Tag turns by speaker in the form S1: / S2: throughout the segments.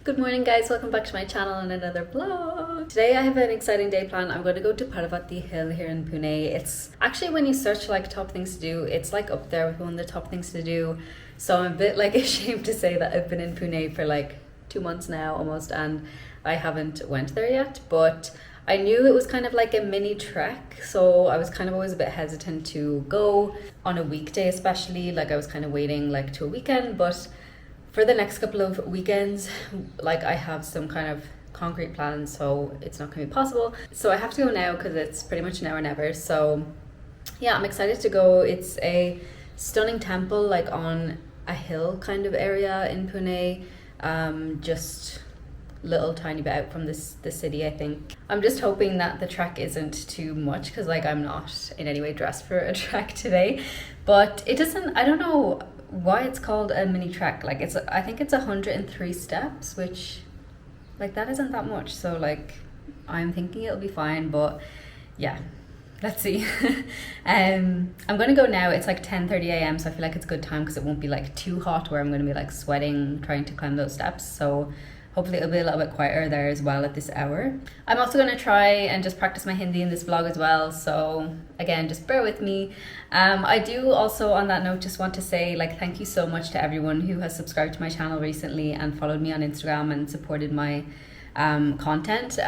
S1: Good morning guys, welcome back to my channel and another vlog. Today I have an exciting day planned. I'm going to go to Paravati hill here in Pune. It's actually, when you search like top things to do, it's like up there with one of the top things to do. So I'm a bit like ashamed to say that I've been in Pune for like 2 months now almost and I haven't went there yet, but I knew it was kind of like a mini trek, so I was kind of always a bit hesitant to go on a weekday, especially. Like I was kind of waiting like to a weekend, but for the next couple of weekends, like I have some kind of concrete plans, so it's not gonna be possible. So I have to go now because it's pretty much now or never. So yeah, I'm excited to go. It's a stunning temple, like on a hill kind of area in Pune, just little tiny bit out from the city, I think. I'm just hoping that the trek isn't too much because like I'm not in any way dressed for a trek today, but it doesn't, I don't know why it's called a mini trek. Like it's, I think it's 103 steps, which like that isn't that much, so like I'm thinking it'll be fine, but yeah, let's see. I'm gonna go now. It's like 10:30 a.m, so I feel like it's a good time because it won't be like too hot where I'm gonna be like sweating trying to climb those steps. So hopefully it'll be a little bit quieter there as well at this hour. I'm also going to try and just practice my Hindi in this vlog as well, so again, just bear with me. I do also, on that note, just want to say like thank you so much to everyone who has subscribed to my channel recently and followed me on Instagram and supported my content.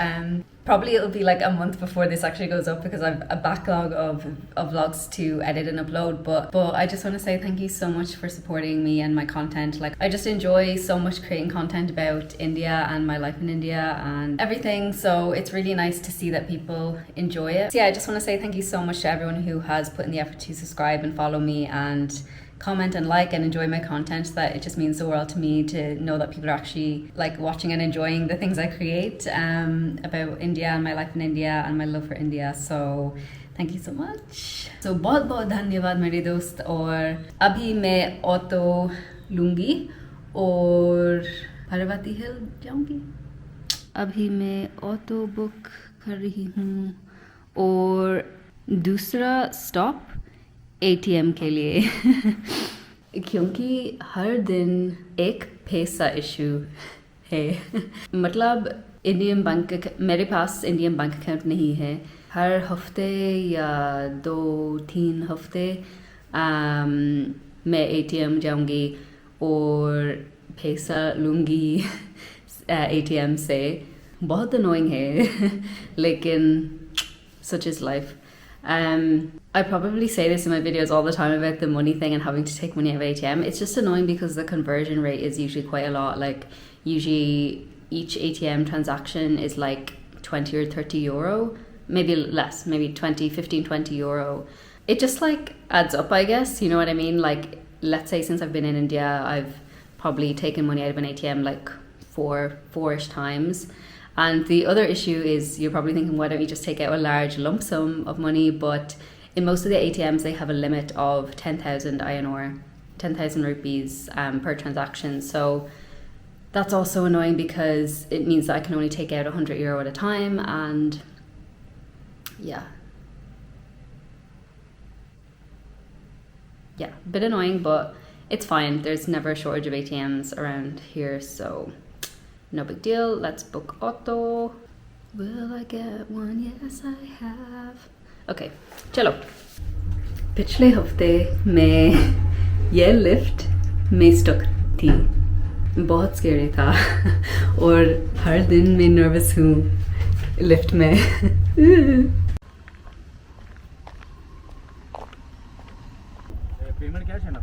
S1: Probably it'll be like a month before this actually goes up because I've a backlog of vlogs to edit and upload, but I just want to say thank you so much for supporting me and my content. Like I just enjoy so much creating content about India and my life in India and everything, so it's really nice to see that people enjoy it. So yeah, I just want to say thank you so much to everyone who has put in the effort to subscribe and follow me and comment and like and enjoy my content. That it just means the world to me to know that people are actually like watching and enjoying the things I create about India and my life in India and my love for India. So thank you so much. So बहुत बहुत धन्यवाद मेरे दोस्त, और अभी मैं auto लूँगी और पार्वती हिल जाऊँगी. अभी मैं ऑटो बुक कर रही हूँ और दूसरा स्टॉप ATM के लिए क्योंकि हर दिन एक पैसा इशू है. मतलब इंडियन बैंक, मेरे पास इंडियन बैंक अकाउंट नहीं है. हर हफ्ते या 2-3 हफ्ते मैं ATM जाऊंगी और पैसा लूँगी ATM से. बहुत अनोइंग है लेकिन such is life. I probably say this in my videos all the time about the money thing and having to take money out of ATM. It's just annoying because the conversion rate is usually quite a lot. Like usually each ATM transaction is like 20 or 30 euro, maybe less, maybe 20 euro. It just like adds up, I guess, you know what I mean? Like let's say since I've been in India, I've probably taken money out of an ATM like four-ish times. And the other issue is you're probably thinking, why don't you just take out a large lump sum of money? But in most of the ATMs, they have a limit of 10,000 INR, 10,000 rupees per transaction. So that's also annoying because it means that I can only take out 100 euro at a time. And yeah, a bit annoying, but it's fine. There's never a shortage of ATMs around here, so no big deal. Let's book auto. Will I get one? Yes, I have. Okay, चलो. पिछले हफ्ते मैं ये lift में stuck थी. बहुत scary था और हर दिन मैं नर्वस हूँ लिफ्ट में. पेमेंट क्या है ना?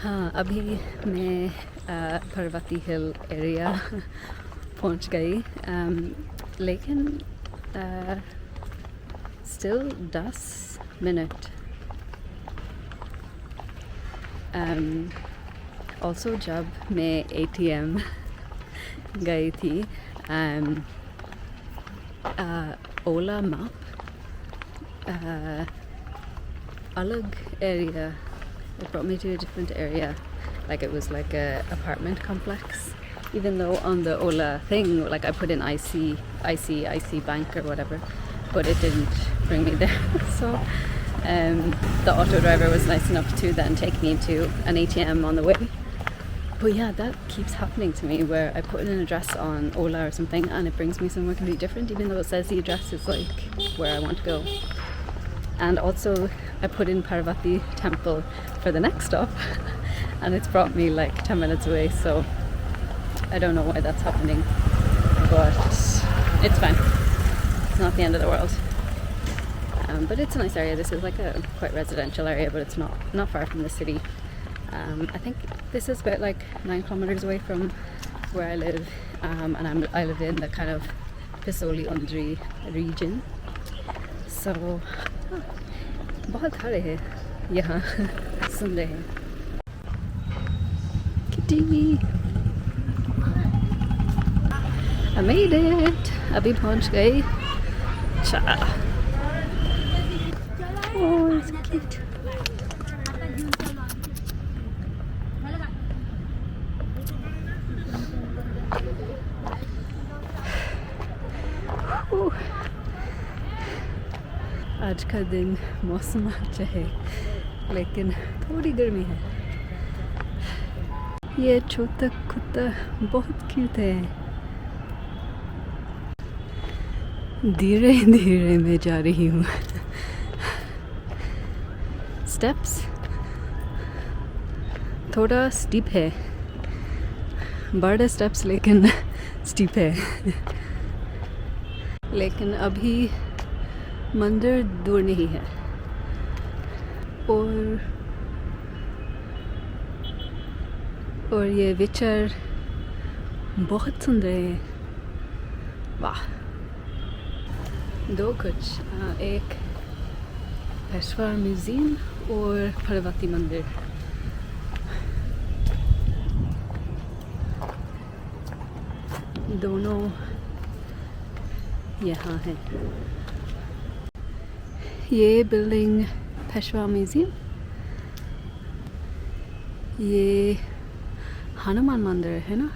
S1: हाँ, अभी मैं पार्वती हिल एरिया पहुंच गई, लेकिन स्टिल 10 मिनट. ऑल्सो जब मैं ATM गई थी, ओला मैप अलग area. It brought me to a different area, like it was like a apartment complex. Even though on the Ola thing, like I put in IC Bank or whatever, but it didn't bring me there. So The auto driver was nice enough to then take me to an ATM on the way. But yeah, that keeps happening to me where I put in an address on Ola or something and it brings me somewhere completely different, even though it says the address is like where I want to go. And also I put in Paravati temple for the next stop and it's brought me like 10 minutes away, so I don't know why that's happening, but it's fine. It's not the end of the world. But it's a nice area. This is like a quite residential area, but it's not far from the city. I think this is about like 9 kilometers away from where I live, and I live in the kind of Pisoli Undri region. So बहुत खड़े हैं यहाँ सुन रहे हैं kitty. I made it. अभी पहुँच गई. Cha. Oh, it's cute. आज का दिन मौसम अच्छा है लेकिन थोड़ी गर्मी है. ये छोटा कुत्ता बहुत क्यूट है. धीरे धीरे मैं जा रही हूँ. स्टेप्स थोड़ा स्टीप है, बड़े स्टेप्स लेकिन स्टीप है. लेकिन अभी मंदिर दूर नहीं है और ये विचार बहुत सुंदर है. वाह. दो कुछ, एक पेशवा म्यूजियम और पार्वती मंदिर. दोनों यहाँ है. ये बिल्डिंग पेशवा म्यूजियम, ये हनुमान मंदिर है ना,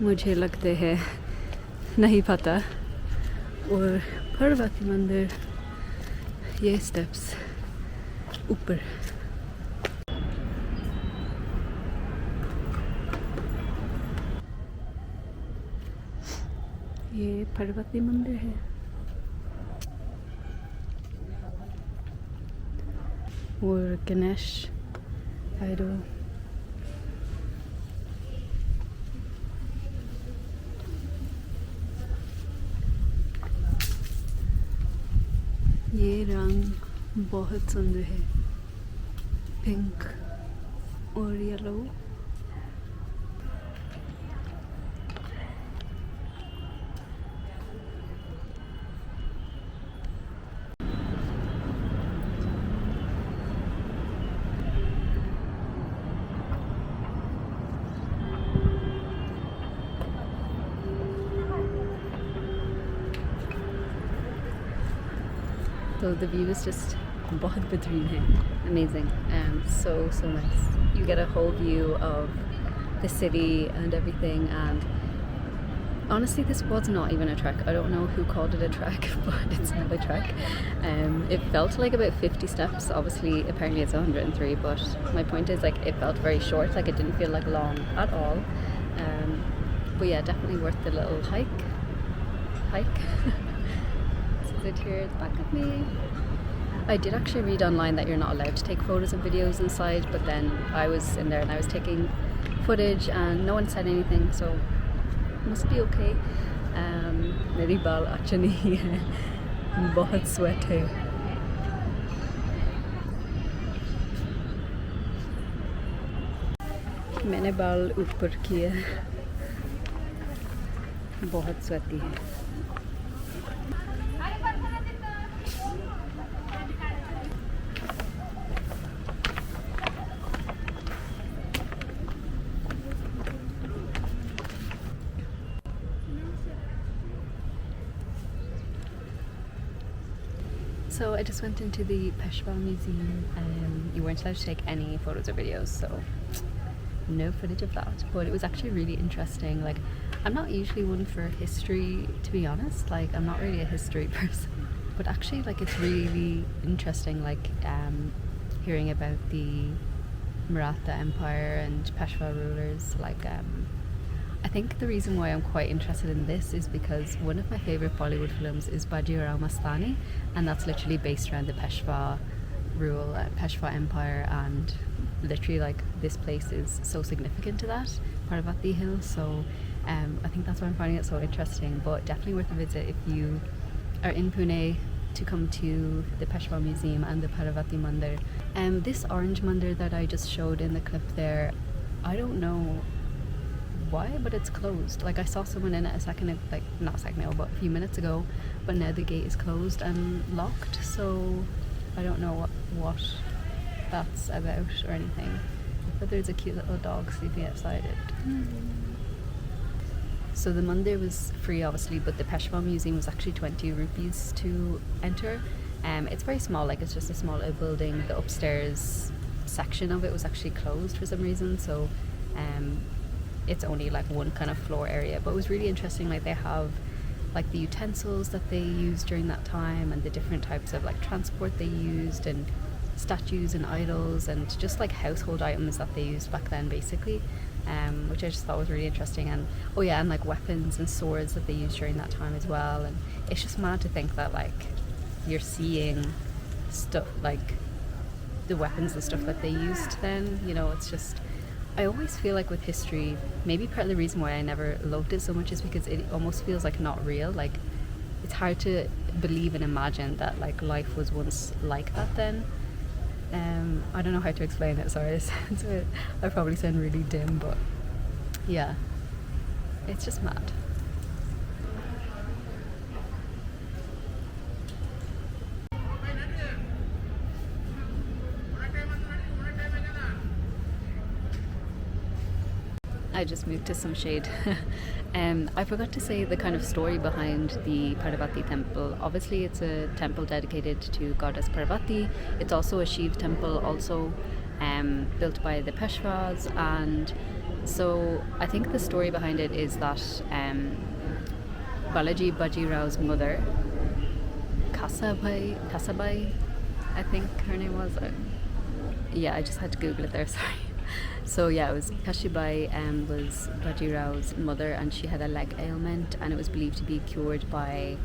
S1: मुझे लगते है, नहीं पता. और पार्वती मंदिर, ये स्टेप्स ऊपर. ये पार्वती मंदिर है. और गणेश आइडल. ये रंग बहुत सुंदर है, पिंक और yellow. So the view is just बहुत बेहतरीन है. Amazing. So nice. You get a whole view of the city and everything, and honestly this was not even a trek. I don't know who called it a trek, but it's not a trek. It felt like about 50 steps. Obviously apparently it's 103, but my point is like it felt very short, like it didn't feel like long at all. But yeah, definitely worth the little hike. Sit here at the back of me. I did actually read online that you're not allowed to take photos and videos inside, but then I was in there and I was taking footage and no one said anything, so must be okay. मेरी बाल अच्छा नहीं है, बहुत sweat है. मैंने बाल ऊपर किए, बहुत sweaty है. So I just went into the Peshwa Museum. You weren't allowed to take any photos or videos, so no footage of that. But it was actually really interesting. Like, I'm not usually one for history, to be honest. Like, I'm not really a history person. but actually like it's really interesting, like hearing about the Maratha Empire and Peshwa rulers. Like I think the reason why I'm quite interested in this is because one of my favourite Bollywood films is Bajirao Mastani, and that's literally based around the Peshwa rule, Peshwa Empire, and literally like this place is so significant to that, Paravati Hill. So I think that's why I'm finding it so interesting, but definitely worth a visit if you are in Pune, to come to the Peshwa Museum and the Paravati Mandir. This orange mandir that I just showed in the clip there, I don't know why, but it's closed. Like I saw someone in it a few minutes ago, but now the gate is closed and locked, so I don't know what that's about or anything. But there's a cute little dog sleeping outside it. So the mandir was free obviously, but the Peshwa Museum was actually 20 rupees to enter. It's very small, like it's just a small building. The upstairs section of it was actually closed for some reason, so it's only like one kind of floor area, but it was really interesting. Like they have like the utensils that they used during that time, and the different types of like transport they used, and statues and idols, and just like household items that they used back then basically, which I just thought was really interesting. And and like weapons and swords that they used during that time as well. And it's just mad to think that like you're seeing stuff like the weapons and stuff that they used then, you know. It's just, I always feel like with history, maybe part of the reason why I never loved it so much is because it almost feels like not real. Like it's hard to believe and imagine that like life was once like that then. I don't know how to explain it, sorry. I probably sound really dim, but yeah, it's just mad. I just moved to some shade. I forgot to say the kind of story behind the Paravati temple. Obviously it's a temple dedicated to goddess Paravati. It's also a Shiv temple, also built by the Peshwas. And so I think the story behind it is that Balaji Bajirao's mother, Kasabai, I think her name was. I just had to Google it there, sorry. So it was Kashibai, was Bajirao's mother, and she had a leg ailment, and it was believed to be cured by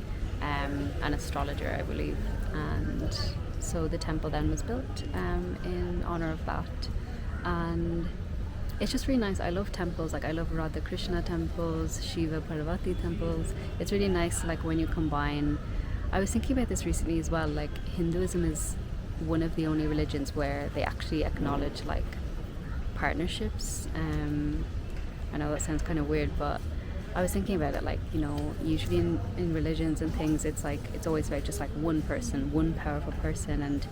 S1: an astrologer, I believe. And so the temple then was built in honor of that. And it's just really nice. I love temples, like I love Radha Krishna temples, Shiva Parvati temples. It's really nice, like when you combine. I was thinking about this recently as well, like Hinduism is one of the only religions where they actually acknowledge like partnerships. I know that sounds kind of weird, but I was thinking about it, like, you know, usually in religions and things, it's like it's always about just like one person, one powerful person. And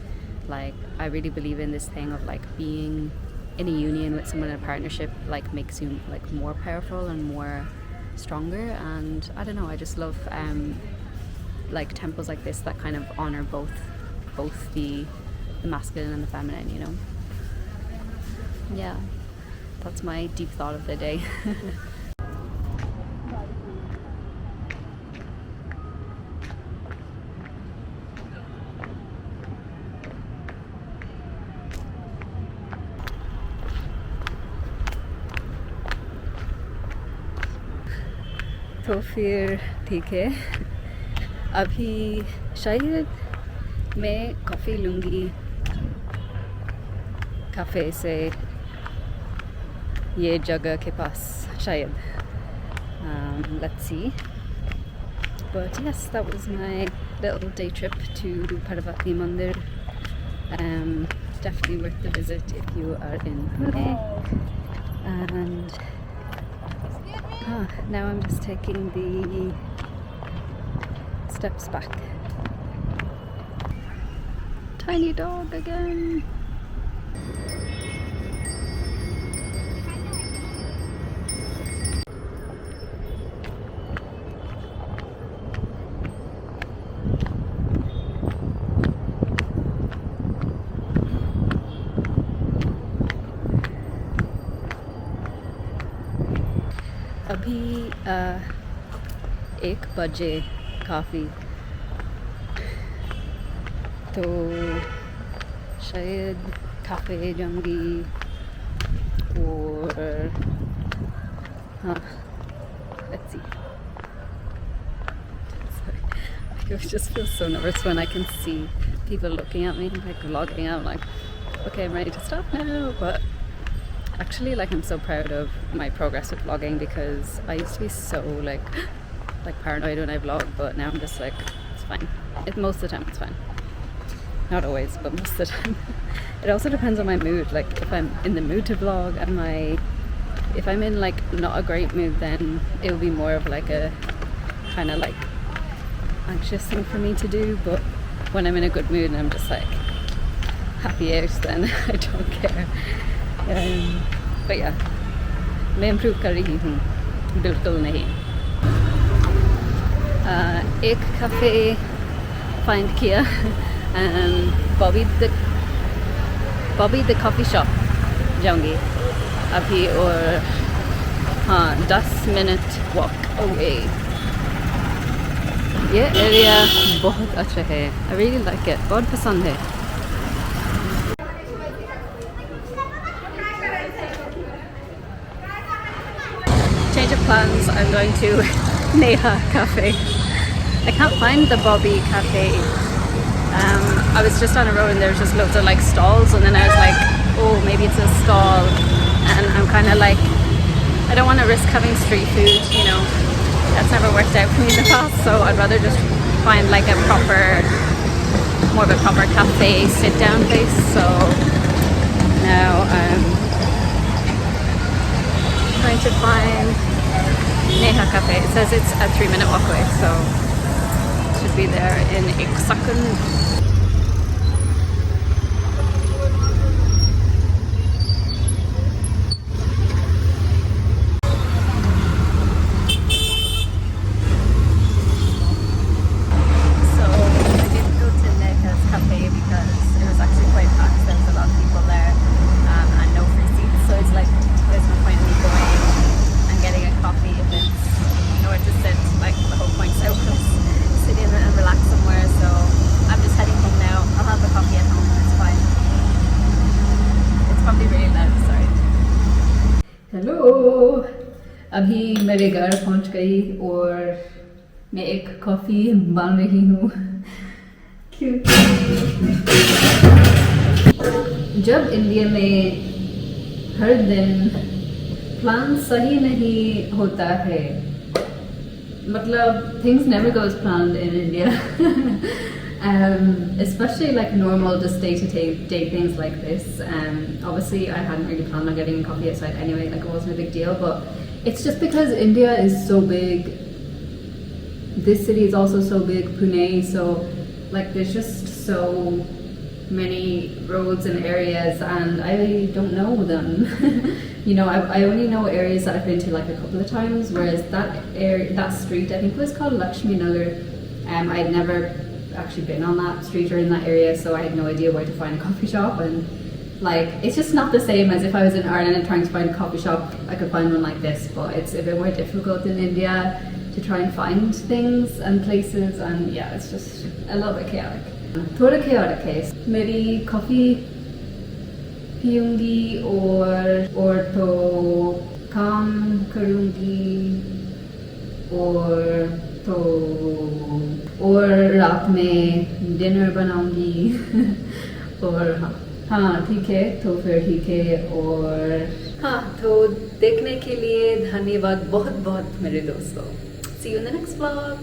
S1: like I really believe in this thing of like being in a union with someone in a partnership, like makes you like more powerful and more stronger. And I don't know, I just love like temples like this that kind of honor both the masculine and the feminine, you know. Yeah, that's my deep thought of the day. तो फिर ठीक है, अभी शायद मैं coffee लूँगी cafe से ये जगह के पास शायद. Let's see. But yes, that was my little day trip to Paravati Mandir. Definitely worth the visit if you are in Pune. And now I'm just taking the steps back. Tiny dog again. अभी 1 बजे काफ़ी तो शायद काफ़े जाऊँगी और हाँ, let's see. Sorry. I just feel so nervous when I can see people looking at me like vlogging. I'm like, okay, I'm ready to stop now. But actually, like, I'm so proud of my progress with vlogging because I used to be so like paranoid when I vlog, but now I'm just like, it's fine. Most of the time it's fine. Not always, but most of the time. It also depends on my mood. Like, if I'm in the mood to vlog, if I'm in like not a great mood, then it will be more of like a kind of like anxious thing for me to do. But when I'm in a good mood and I'm just like happy out, then I don't care. But yeah, मैं improve कर रही हूँ, बिल्कुल नहीं. एक cafe find किया and Bobby the coffee shop जाऊँगी अभी और हाँ 10 minute walk away. ये एरिया बहुत अच्छा है. I really like it. बहुत पसंद है. Change of plans. I'm going to Neha Cafe. I can't find the Bobby Cafe. I was just on a road and there was just loads of like stalls, and then I was like, oh, maybe it's a stall, and I'm kind of like, I don't want to risk having street food, you know, that's never worked out for me in the past, so I'd rather just find like more of a proper cafe sit down place. So now I'm trying to find Neha Cafe. It says it's a 3-minute walk away, so should be there in a second. Hello, अभी मेरे घर पहुंच गई और मैं एक coffee बन रही हूँ क्योंकि जब इंडिया में हर दिन प्लान सही नहीं होता है, मतलब things never goes planned in India. Especially like normal just day things like this. Obviously I hadn't really planned on getting coffee outside anyway, like it wasn't a big deal, but it's just because India is so big. This city is also so big, Pune, so like there's just so many roads and areas and I don't know them. You know, I only know areas that I've been to like a couple of times, whereas that street, I think it was called Lakshmi Nagar, I'd never actually been on that street or in that area, so I had no idea where to find a coffee shop, and like it's just not the same as if I was in Ireland and trying to find a coffee shop. I could find one like this, but it's a bit more difficult in India to try and find things and places, and yeah, it's just a little bit chaotic. थोड़ा chaotic है. मेरी coffee पीऊंगी और तो काम करूंगी और रात में डिनर बनाऊंगी और हाँ ठीक है, तो फिर ठीक है. और हाँ, तो देखने के लिए धन्यवाद बहुत बहुत मेरे दोस्तों. See you in the next vlog.